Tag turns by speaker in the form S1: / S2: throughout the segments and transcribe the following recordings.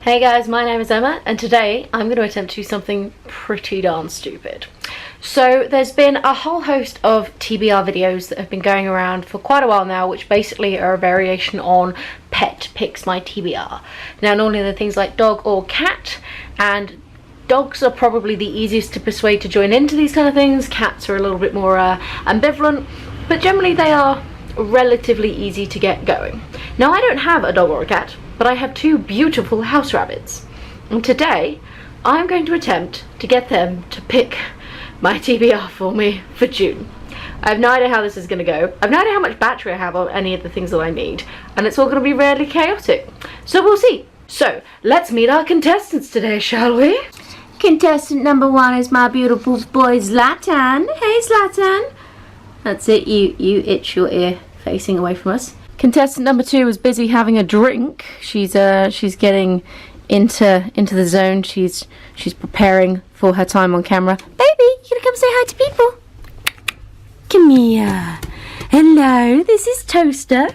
S1: Hey guys, my name is Emma and today I'm going to attempt to do something pretty darn stupid. So there's been a whole host of TBR videos that have been going around for quite a while now, which basically are a variation on pet picks my TBR. Now normally they're things like dog or cat, and dogs are probably the easiest to persuade to join into these kind of things. Cats are a little bit more ambivalent, but generally they are relatively easy to get going. Now I don't have a dog or a cat, but I have two beautiful house rabbits, and today I'm going to attempt to get them to pick my TBR for me for June. I have no idea how this is going to go. I have no idea how much battery I have on any of the things that I need, and it's all going to be really chaotic, so we'll see. So let's meet our contestants today, shall we? Contestant number one is my beautiful boy Zlatan. Hey Zlatan. That's it, you itch your ear facing away from us. Contestant number two is busy having a drink. She's getting into the zone. She's preparing for her time on camera. Baby, you gonna come say hi to people? Come here. Hello, this is Toaster.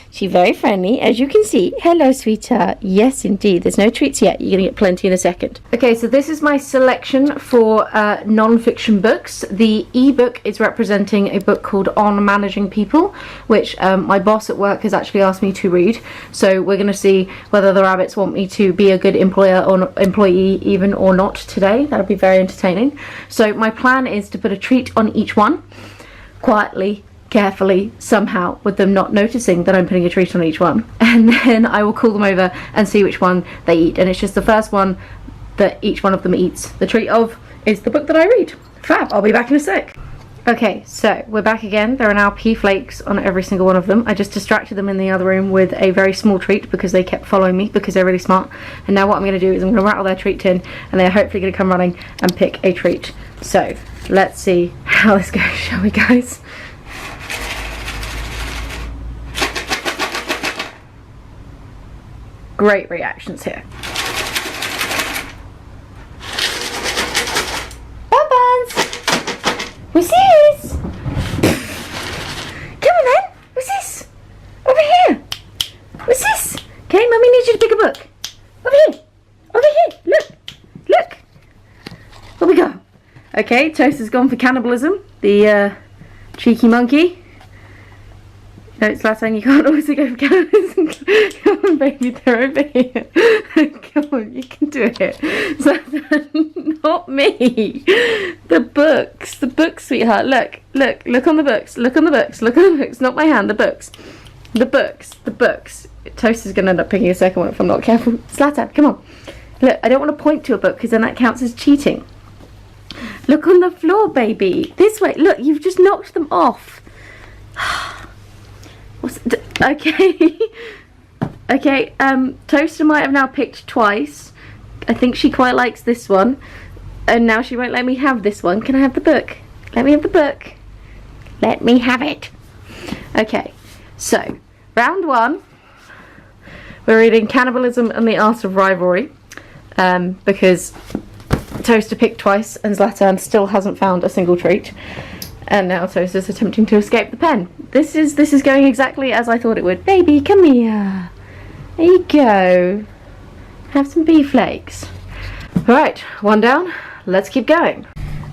S1: She's very friendly, as you can see. Hello, sweetheart. Yes, indeed. There's no treats yet. You're going to get plenty in a second. Okay, so this is my selection for non-fiction books. The ebook is representing a book called On Managing People, which my boss at work has actually asked me to read. So we're going to see whether the rabbits want me to be a good employer or employee even or not today. That'll be very entertaining. So my plan is to put a treat on each one, quietly, carefully, somehow, with them not noticing that I'm putting a treat on each one, and then I will call them over and see which one they eat, and it's just the first one that each one of them eats the treat of is the book that I read. Fab, I'll be back in a sec. Okay, so we're back again. There are now pea flakes on every single one of them. I just distracted them in the other room with a very small treat because they kept following me because they're really smart, and now what I'm going to do is I'm going to rattle their treat tin and they're hopefully going to come running and pick a treat. So let's see how this goes, shall we guys? Great reactions here. Buns! What's this? Come on then! What's this? Over here! What's this? Okay, Mummy needs you to pick a book. Over here! Over here! Look! Look! Where we go? Okay, Toaster's gone for Cannibalism, the cheeky monkey. No, it's last time you can't also go for cannibalism. Come on, baby, they're over here. Come on, you can do it. So, not me. The books, sweetheart. Look on the books. Look on the books. Look on the books. Not my hand. The books. The books. Toaster's gonna end up picking a second one if I'm not careful. Zlatan, come on. Look, I don't want to point to a book because then that counts as cheating. Look on the floor, baby. This way. Look, you've just knocked them off. Okay. Okay, Toaster might have now picked twice. I think she quite likes this one, and now she won't let me have this one. Can I have the book? Let me have the book. Let me have it. Okay, so round one, we're reading Cannibalism and the Arts of Rivalry, because Toaster picked twice and Zlatan still hasn't found a single treat. And now Toaster's attempting to escape the pen. This is going exactly as I thought it would. Baby, come here. There you go. Have some bee flakes. Right, one down. Let's keep going.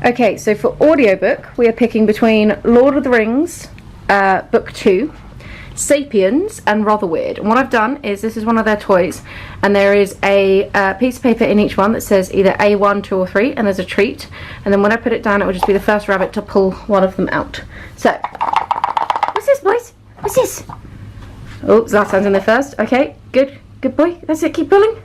S1: Okay, so for audiobook, we are picking between Lord of the Rings, Book 2, Sapiens, and Rather Weird. And what I've done is, this is one of their toys, and there is a piece of paper in each one that says either A1, 2, or 3, and there's a treat. And then when I put it down, it will just be the first rabbit to pull one of them out. So, what's this, boys? What's this? Oh, Zlatan's in there first. Okay, good boy. That's it. Keep pulling.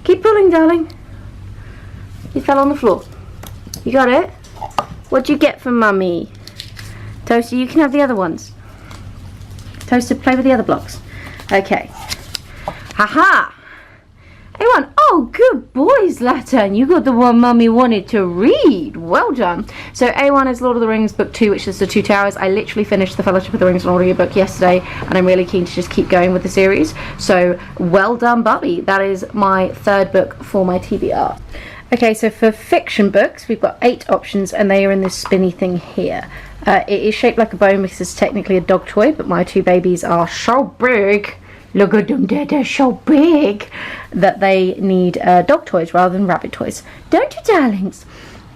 S1: Keep pulling, darling. You fell on the floor. You got it? What'd you get from Mummy? Toaster, you can have the other ones. Toaster, play with the other blocks. Okay. Haha! A1. Oh, good boy, Zlatan. You got the one Mummy wanted to read. Well done. So A1 is Lord of the Rings Book 2, which is the Two Towers. I literally finished The Fellowship of the Rings on audiobook yesterday, and I'm really keen to just keep going with the series. So well done, Bubby. That is my third book for my TBR. Okay, so for fiction books, we've got 8 options, and they are in this spinny thing here. It is shaped like a bone because it's technically a dog toy, but my two babies are so big Look at them, they're so big that they need dog toys rather than rabbit toys. Don't you, darlings?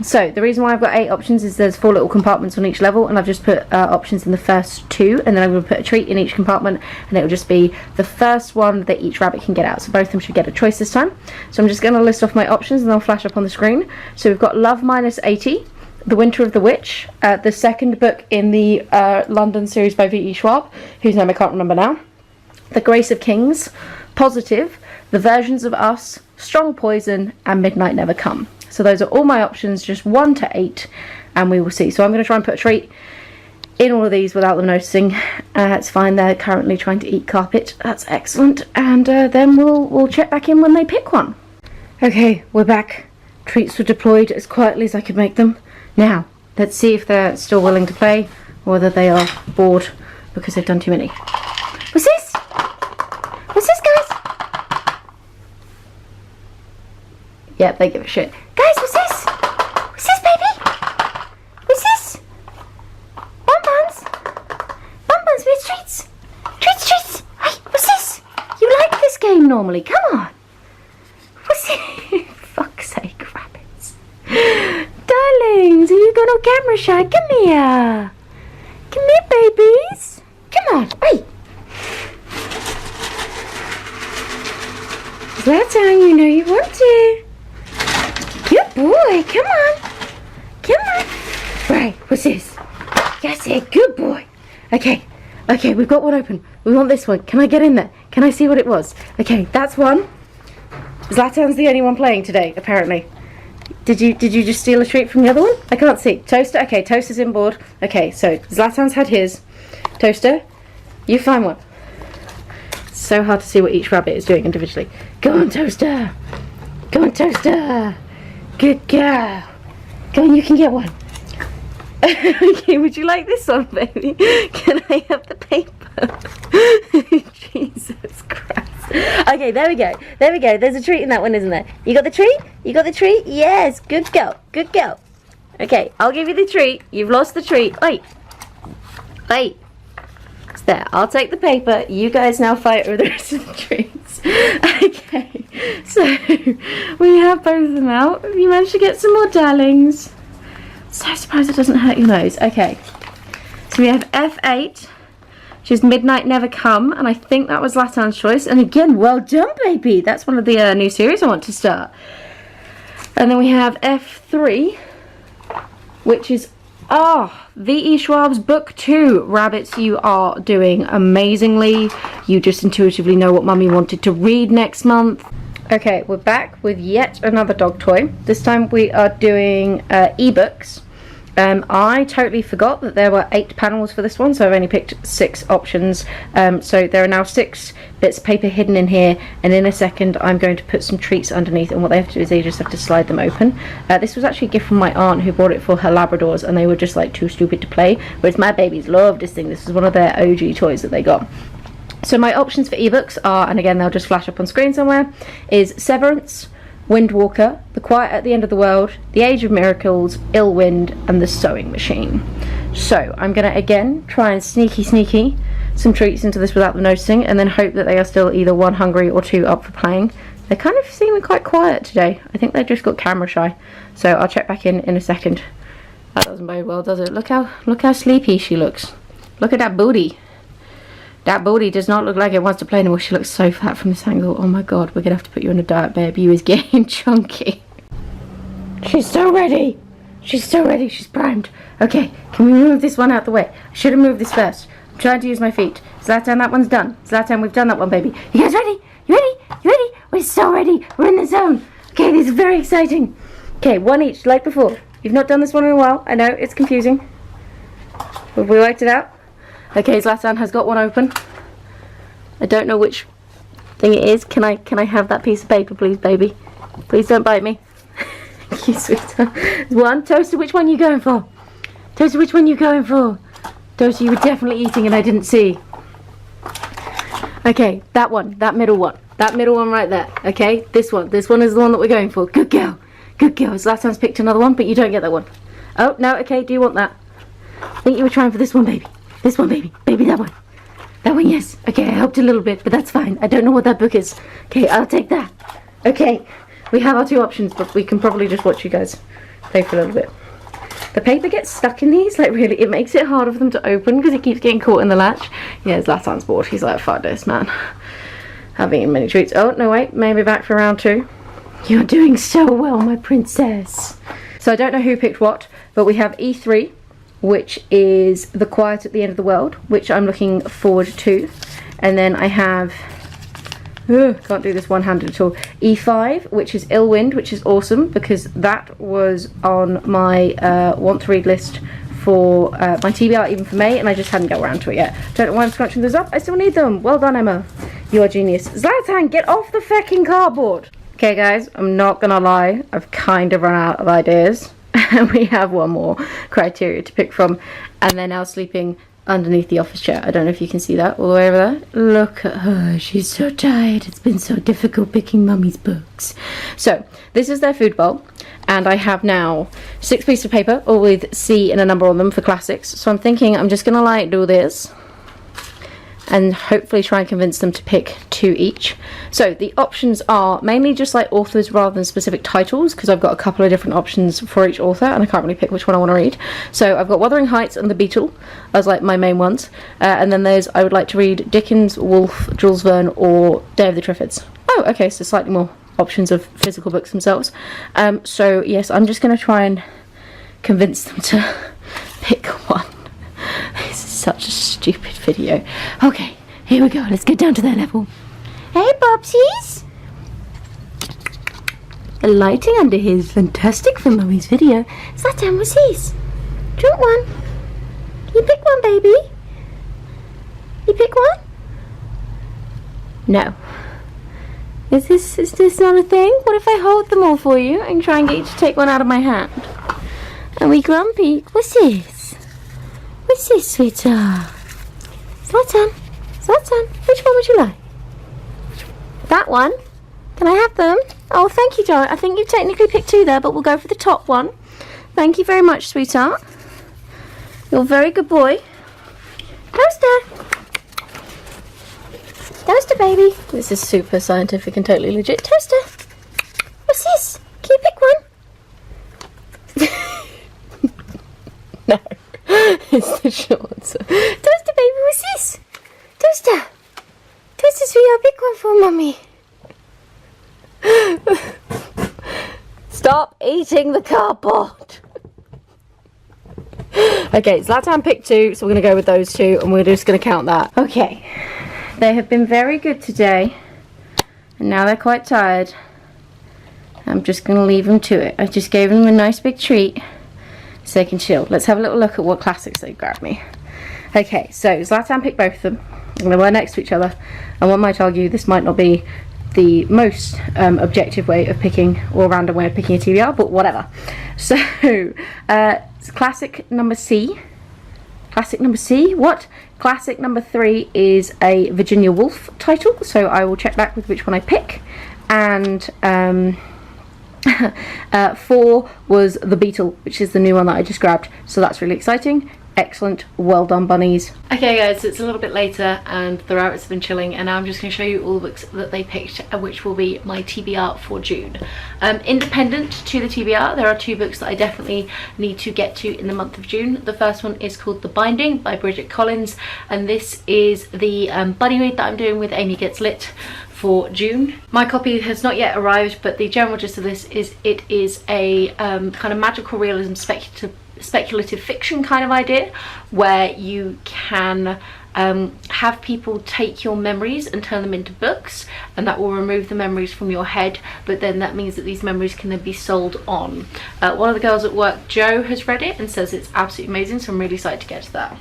S1: So the reason why I've got 8 options is there's 4 little compartments on each level, and I've just put options in the first 2, and then I'm going to put a treat in each compartment, and it'll just be the first one that each rabbit can get out. So both of them should get a choice this time. So I'm just going to list off my options and they'll flash up on the screen. So we've got Love -80, The Winter of the Witch, the second book in the London series by V.E. Schwab, whose name I can't remember now, The Grace of Kings, Positive, The Versions of Us, Strong Poison, and Midnight Never Come. So those are all my options, just 1 to 8, and we will see. So I'm going to try and put a treat in all of these without them noticing. It's fine, they're currently trying to eat carpet. That's excellent. And then we'll check back in when they pick one. Okay, we're back. Treats were deployed as quietly as I could make them. Now, let's see if they're still willing to play, or whether they are bored because they've done too many. What's this? What's this, guys? Yep, they give a shit. Guys, what's this? What's this, baby? What's this? Bonbons? Bonbons with treats. Treats, treats. Hey, what's this? You like this game normally. Come on. What's it? Fuck's sake, rabbits. Darlings, are you going on camera shy? Come here. Come here, babies. Come on. Hey. That's how you know you want to. Good boy, come on. Come on. Right, what's this? That's it, good boy. Okay, we've got one open. We want this one. Can I get in there? Can I see what it was? Okay, that's one. Zlatan's the only one playing today, apparently. Did you just steal a treat from the other one? I can't see. Toaster, okay, Toaster's in board. Okay, so Zlatan's had his. Toaster, you find one. It's so hard to see what each rabbit is doing individually. Go on, Toaster. Go on, Toaster. Good girl. Go on, you can get one. Okay, would you like this one, baby? Can I have the paper? Jesus Christ. Okay, there we go. There we go. There's a treat in that one, isn't there? You got the treat? You got the treat? Yes. Good girl. Good girl. Okay, I'll give you the treat. You've lost the treat. Wait. Wait. It's there. I'll take the paper. You guys now fight over the rest of the treats. Okay. So, we have both of them out. You managed to get some more, darlings. So surprised it doesn't hurt your nose. Okay. So we have F8, which is Midnight Never Come, and I think that was Latan's choice. And again, well done, baby. That's one of the new series I want to start. And then we have F3, which is V.E. Schwab's book 2. Rabbits, you are doing amazingly. You just intuitively know what Mummy wanted to read next month. Okay, we're back with yet another dog toy. This time we are doing ebooks. I totally forgot that there were 8 panels for this one, so I've only picked 6 options. So there are now 6 bits of paper hidden in here, and in a second I'm going to put some treats underneath, and what they have to do is they just have to slide them open. This was actually a gift from my aunt who bought it for her Labradors, and they were just like too stupid to play, whereas my babies love this thing. This was one of their OG toys that they got. So my options for ebooks are, and again they'll just flash up on screen somewhere, is Severance, Windwalker, The Quiet at the End of the World, The Age of Miracles, Ill Wind, and The Sewing Machine. So I'm going to again try and sneaky some treats into this without them noticing, and then hope that they are still either 1 hungry or 2 up for playing. They're kind of seeming quite quiet today. I think they just got camera shy. So I'll check back in a second. That doesn't bode well, does it? Look how sleepy she looks. Look at that booty. That booty does not look like it wants to play anymore. She looks so fat from this angle. Oh my god, we're gonna have to put you on a diet, babe. You is getting chunky. She's so ready. She's so ready. She's primed. Okay, can we move this one out the way? I should have moved this first. I'm trying to use my feet. Zlatan, that one's done. Zlatan, we've done that one, baby. You guys ready? You ready? You ready? We're so ready. We're in the zone. Okay, this is very exciting. Okay, 1 each, like before. You've not done this one in a while. I know, it's confusing. Have we worked it out? Okay, Zlatan has got one open. I don't know which thing it is. Can I have that piece of paper, please, baby? Please don't bite me. You sweetheart. One. Toaster, which one are you going for? Toaster, which one are you going for? Toaster, you were definitely eating and I didn't see. Okay, that one. That middle one. That middle one right there. Okay, this one. This one is the one that we're going for. Good girl. Good girl. Zlatan's picked another one, but you don't get that one. Oh, no, okay, do you want that? I think you were trying for this one, baby. This one, baby. Baby, that one. That one, yes. Okay, I helped a little bit, but that's fine. I don't know what that book is. Okay, I'll take that. Okay, we have our two options, but we can probably just watch you guys play for a little bit. The paper gets stuck in these, like really, it makes it harder for them to open because it keeps getting caught in the latch. Yeah, Zlatan's bored. He's like, fuck this, man. Having eaten many treats. Oh, no, wait, maybe back for round 2. You're doing so well, my princess. So I don't know who picked what, but we have E3, which is The Quiet at the End of the World, which I'm looking forward to. And then I have, can't do this one-handed at all, E5, which is Ill Wind, which is awesome because that was on my want to read list for my TBR, even for May, and I just hadn't got around to it yet. Don't know why I'm scrunching those up. I still need them. Well done, Emma. You are genius. Zlatan, get off the fucking cardboard. Okay, guys, I'm not gonna lie. I've kind of run out of ideas. And we have one more criteria to pick from, and they're now sleeping underneath the office chair. I don't know if you can see that all the way over there. Look at her, she's so tired. It's been so difficult picking mummy's books. So this is their food bowl, and I have now 6 pieces of paper, all with C and a number on them for classics. So I'm thinking I'm just gonna like do this and hopefully try and convince them to pick 2 each. So the options are mainly just like authors rather than specific titles, because I've got a couple of different options for each author and I can't really pick which one I want to read. So I've got Wuthering Heights and The Beetle as like my main ones, and then there's I would like to read Dickens, Woolf, Jules Verne or Day of the Triffids. Oh, okay, so slightly more options of physical books themselves. So yes, I'm just going to try and convince them to pick one. This is such a stupid video. Okay, here we go. Let's get down to their level. Hey, Bobsies! The lighting under here is fantastic for Mummy's video. Zlatan, what's his? Do you want one? Can you pick one, baby? You pick one? No. Is this not a thing? What if I hold them all for you and try and get you to take one out of my hand? Are we grumpy? What's this? What's this, sweetheart? Zlatan, Zlatan, which one would you like? That one? Can I have them? Oh, thank you, John. I think you've technically picked 2 there, but we'll go for the top one. Thank you very much, sweetheart. You're a very good boy. Toaster! Toaster, baby. This is super scientific and totally legit. Toaster! What's this? Can you pick one? No. It's the short answer. Toaster, baby, what's this? Toaster! Toaster, sweetheart, pick one for Mummy. Stop eating the cardboard. Okay, Zlatan picked 2, so we're going to go with those 2, and we're just going to count that. Okay, they have been very good today, and now they're quite tired. I'm just going to leave them to it. I just gave them a nice big treat, so they can chill. Let's have a little look at what classics they grabbed me. Okay, so Zlatan picked both of them. I'm going to wear next to each other, and one might argue this might not be the most objective way of picking, or random way of picking a TBR, but whatever. So, classic number C. Classic number C? What? Classic number 3 is a Virginia Woolf title, so I will check back with which one I pick. And 4 was The Beetle, which is the new one that I just grabbed, so that's really exciting. Excellent, well done, bunnies. Okay guys, so it's a little bit later and the rabbits have been chilling, and now I'm just going to show you all the books that they picked, which will be my TBR for June. Independent to the TBR, there are 2 books that I definitely need to get to in the month of June. The first one is called The Binding by Bridget Collins, and this is the buddy read that I'm doing with Amy Gets Lit for June. My copy has not yet arrived, but the general gist of this is it is a kind of magical realism speculative fiction kind of idea, where you can have people take your memories and turn them into books, and that will remove the memories from your head, but then that means that these memories can then be sold on. One of the girls at work, Jo, has read it and says it's absolutely amazing, so I'm really excited to get to that.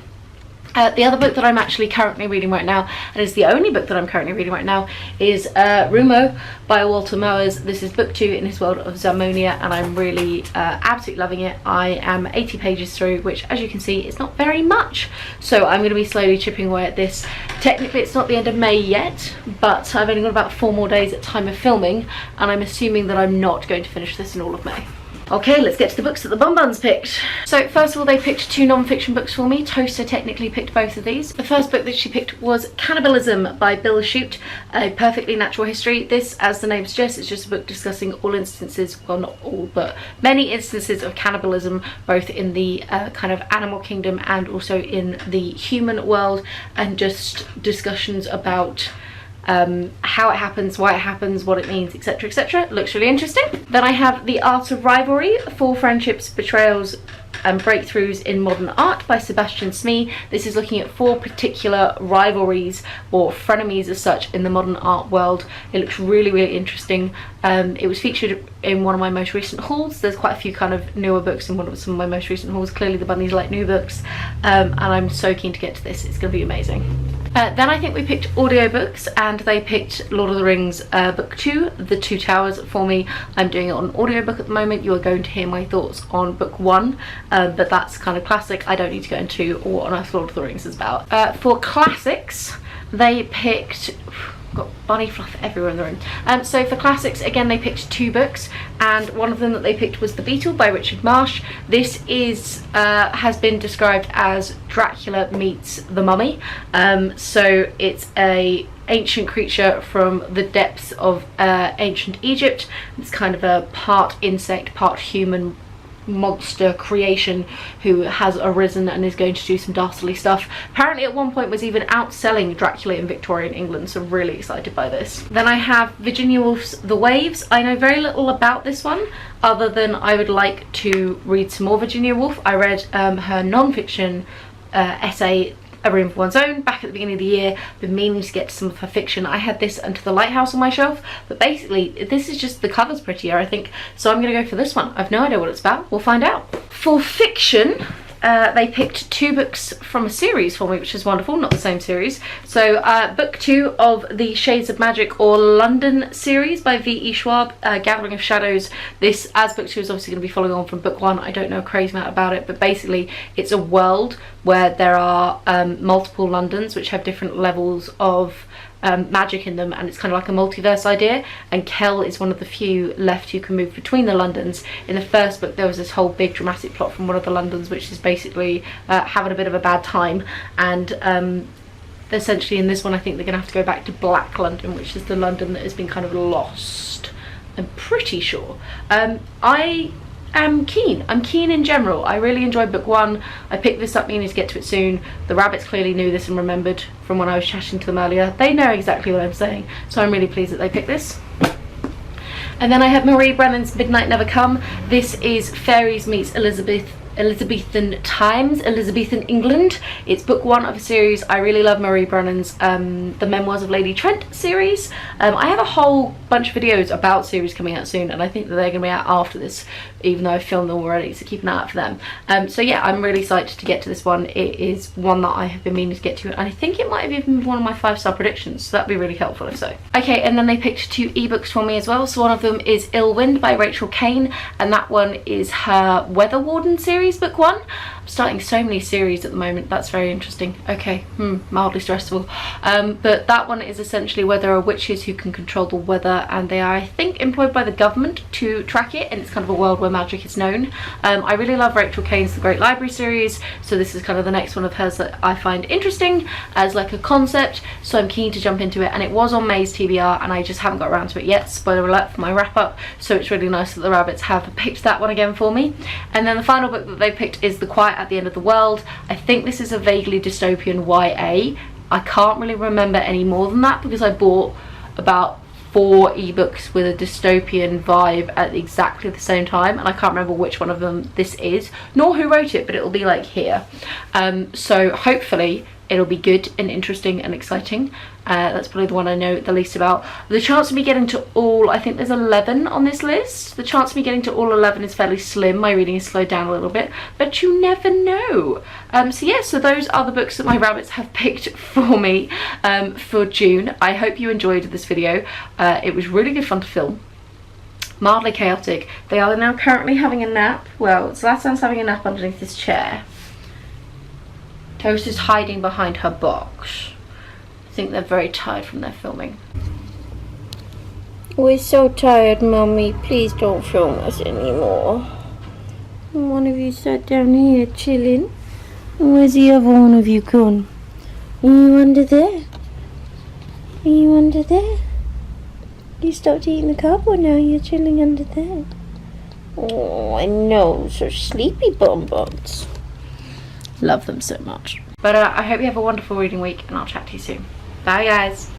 S1: The other book that I'm actually currently reading right now, and is the only book that I'm currently reading right now, is Rumo by Walter Mowers. This is book 2 in his world of Zamonia, and I'm really absolutely loving it. I am 80 pages through, which, as you can see, is not very much. So I'm going to be slowly chipping away at this. Technically, it's not the end of May yet, but I've only got about 4 more days at time of filming, and I'm assuming that I'm not going to finish this in all of May. Okay, let's get to the books that the Bonbons picked. So first of all, they picked 2 non-fiction books for me. Toaster technically picked both of these. The first book that she picked was Cannibalism by Bill Shute, A Perfectly Natural History. This, as the name suggests, is just a book discussing all instances, well not all, but many instances of cannibalism, both in the kind of animal kingdom and also in the human world, and just discussions about how it happens, why it happens, what it means, etc, etc. Looks really interesting. Then I have The Arts of Rivalry, 4 Friendships, Betrayals and Breakthroughs in Modern Art by Sebastian Smee. This is looking at 4 particular rivalries or frenemies as such in the modern art world. It looks really, really interesting. It was featured in one of my most recent hauls. There's quite a few kind of newer books in some of my most recent hauls. Clearly the bunnies like new books, and I'm so keen to get to this. It's going to be amazing. Then I think we picked audiobooks, and they picked Lord of the Rings Book 2, The Two Towers, for me. I'm doing it on audiobook at the moment. You are going to hear my thoughts on Book 1, but that's kind of classic. I don't need to go into what on earth Lord of the Rings is about. For classics, they picked... got bunny fluff everywhere in the room. So for classics, again, they picked 2 books, and one of them that they picked was The Beetle by Richard Marsh. This is has been described as Dracula meets the Mummy. So it's a ancient creature from the depths of ancient Egypt. It's kind of a part insect, part human monster creation who has arisen and is going to do some dastardly stuff. Apparently at one point was even outselling Dracula in Victorian England, so really excited by this. Then I have Virginia Woolf's The Waves. I know very little about this one other than I would like to read some more Virginia Woolf. I read her non-fiction essay A Room for One's Own back at the beginning of the year. Been meaning to get to some of her fiction. I had this Under the Lighthouse on my shelf, but basically this is just, the cover's prettier I think, so I'm gonna go for this one. I've no idea what it's about. We'll find out. For fiction, they picked 2 books from a series for me, which is wonderful, not the same series. So book 2 of the Shades of Magic or London series by V.E. Schwab, Gathering of Shadows. This, as book 2, is obviously going to be following on from book 1. I don't know a crazy amount about it, but basically it's a world where there are multiple Londons which have different levels of magic in them, and it's kind of like a multiverse idea, and Kel is one of the few left who can move between the Londons. In the first book there was this whole big dramatic plot from one of the Londons which is basically having a bit of a bad time, and essentially in this one I think they're gonna have to go back to Black London, which is the London that has been kind of lost, I'm pretty sure. I'm keen in general. I really enjoyed book 1. I picked this up meaning to get to it soon. The rabbits clearly knew this and remembered from when I was chatting to them earlier. They know exactly what I'm saying, so I'm really pleased that they picked this. And then I have Marie Brennan's Midnight Never Come. This is Fairies meets Elizabethan times, Elizabethan England. It's book 1 of a series. I really love Marie Brennan's The Memoirs of Lady Trent series. I have a whole bunch of videos about series coming out soon, and I think that they're going to be out after this, even though I've filmed them already, so keep an eye out for them. So yeah, I'm really excited to get to this one. It is one that I have been meaning to get to, and I think it might have even been one of my 5-star predictions, so that'd be really helpful if so. Okay, and then they picked 2 ebooks for me as well. So one of them is Ill Wind by Rachel Kane, and that one is her Weather Warden series, book 1. I'm starting so many series at the moment. That's very interesting. Okay, mildly stressful. But that one is essentially where there are witches who can control the weather, and they are, I think, employed by the government to track it, and it's kind of a world where magic is known. I really love Rachel Kane's The Great Library series, so this is kind of the next one of hers that I find interesting as like a concept, so I'm keen to jump into it. And it was on May's TBR and I just haven't got around to it yet, spoiler alert for my wrap up, so it's really nice that the rabbits have picked that one again for me. And then the final book that they picked is The Quiet at the End of the World. I think this is a vaguely dystopian YA. I can't really remember any more than that because I bought about 4 ebooks with a dystopian vibe at exactly the same time, and I can't remember which one of them this is, nor who wrote it, but it'll be like here. So hopefully it'll be good and interesting and exciting. That's probably the one I know the least about. The chance of me getting to all, I think there's 11 on this list. The chance of me getting to all 11 is fairly slim. My reading has slowed down a little bit, but you never know. So yeah, so those are the books that my rabbits have picked for me for June. I hope you enjoyed this video. It was really good fun to film. Mildly chaotic. They are now currently having a nap. Well, Zlatan's having a nap underneath this chair. Toast is hiding behind her box. I think they're very tired from their filming. We're so tired, Mummy. Please don't film us anymore. One of you sat down here chilling. Where's the other one of you gone? Are you under there? Are you under there? You stopped eating the cardboard now, you're chilling under there. Oh, I know, so sleepy bonbons. Love them so much. But I hope you have a wonderful reading week, and I'll chat to you soon. Bye, guys.